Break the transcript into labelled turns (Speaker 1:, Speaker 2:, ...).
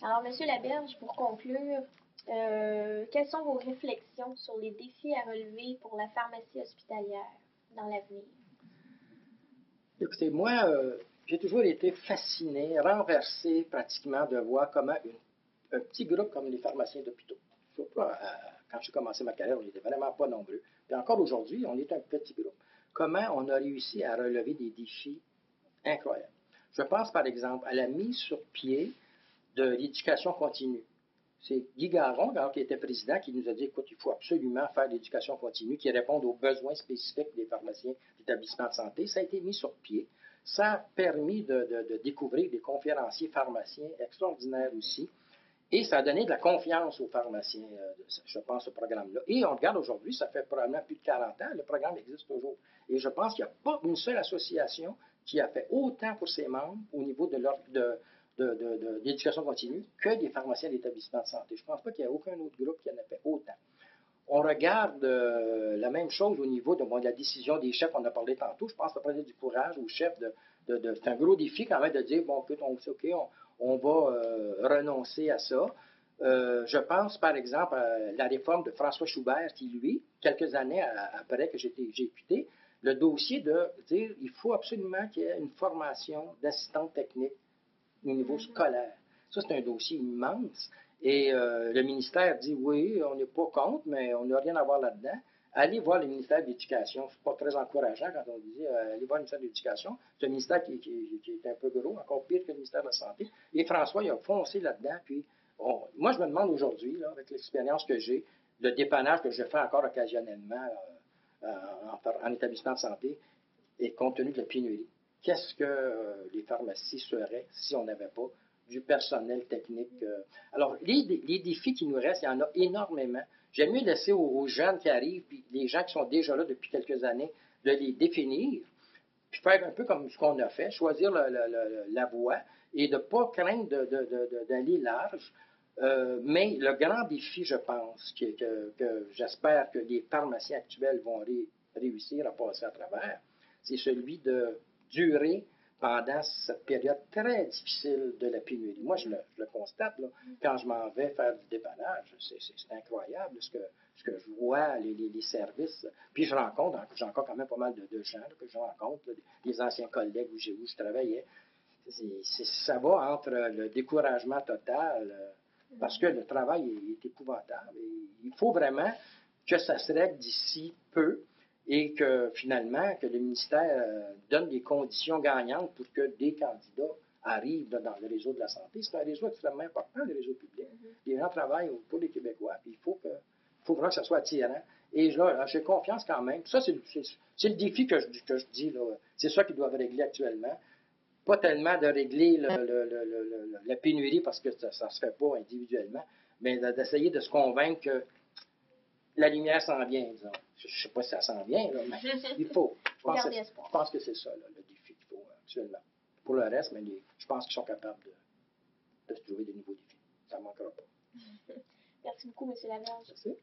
Speaker 1: Alors, Monsieur Laberge, pour conclure, quelles sont vos réflexions sur les défis à relever pour la pharmacie hospitalière dans l'avenir?
Speaker 2: Écoutez, moi, j'ai toujours été fasciné, renversé pratiquement de voir comment un petit groupe comme les pharmaciens d'hôpitaux, surtout quand j'ai commencé ma carrière, on n'était vraiment pas nombreux, et encore aujourd'hui, on est un petit groupe, comment on a réussi à relever des défis incroyables. Je pense par exemple à la mise sur pied de l'éducation continue. C'est Guy Garon, alors, qui était président, qui nous a dit, écoute, il faut absolument faire l'éducation continue qui réponde aux besoins spécifiques des pharmaciens d'établissements de santé. Ça a été mis sur pied. Ça a permis de découvrir des conférenciers pharmaciens extraordinaires aussi. Et ça a donné de la confiance aux pharmaciens, je pense, ce programme-là. Et on regarde aujourd'hui, ça fait probablement plus de 40 ans, le programme existe toujours. Et je pense qu'il n'y a pas une seule association qui a fait autant pour ses membres au niveau de l'éducation continue que des pharmaciens d'établissement de santé. Je ne pense pas qu'il y ait aucun autre groupe qui en a fait autant. On regarde la même chose au niveau de la décision des chefs, on a parlé tantôt. Je pense que ça prenait du courage aux chefs c'est un gros défi quand même de dire, bon, écoute, on va renoncer à ça. Je pense, par exemple, à la réforme de François Schubert, qui, lui, quelques années après que j'ai quitté, le dossier de dire il faut absolument qu'il y ait une formation d'assistante technique au niveau scolaire. Ça, c'est un dossier immense. Et le ministère dit oui, on n'est pas contre, mais on n'a rien à voir là-dedans. Allez voir le ministère de l'Éducation. C'est pas très encourageant quand on dit allez voir le ministère de l'Éducation. C'est un ministère qui est un peu gros, encore pire que le ministère de la Santé. Et François, il a foncé là-dedans. Puis, moi, je me demande aujourd'hui, avec l'expérience que j'ai, le dépannage que je fais encore occasionnellement en établissement de santé, et compte tenu de la pénurie, qu'est-ce que les pharmacies seraient si on n'avait pas du personnel technique? Alors, les défis qui nous restent, il y en a énormément. J'aime mieux laisser aux jeunes qui arrivent, puis les gens qui sont déjà là depuis quelques années, de les définir, puis faire un peu comme ce qu'on a fait, choisir la voie et de ne pas craindre d'aller large. Mais le grand défi, je pense, que j'espère que les pharmaciens actuels vont réussir à passer à travers, c'est celui de durer pendant cette période très difficile de la pénurie. Moi, je le constate, là, quand je m'en vais faire du dépannage, c'est incroyable ce que je vois, les services. Puis j'ai encore quand même pas mal de gens là, que je rencontre, là, des anciens collègues où je travaillais. Ça va entre le découragement total, parce que le travail est épouvantable. Et il faut vraiment que ça se règle d'ici peu et que finalement, que le ministère donne des conditions gagnantes pour que des candidats arrivent dans le réseau de la santé. C'est un réseau extrêmement important, le réseau public. Les gens travaillent pour les Québécois, puis il faut vraiment que ça soit attirant. Et là, j'ai confiance quand même. Ça, c'est le défi que je dis, là. C'est ça qu'ils doivent régler actuellement. Pas tellement de régler la pénurie parce que ça ne se fait pas individuellement, mais d'essayer de se convaincre que la lumière s'en vient, disons. Je ne sais pas si ça s'en vient, là, mais il faut. Je pense que c'est ça, là, le défi qu'il faut actuellement. Pour le reste, mais je pense qu'ils sont capables de se trouver des nouveaux défis. Ça ne manquera pas.
Speaker 1: Merci beaucoup, M. Laberge.
Speaker 2: Merci.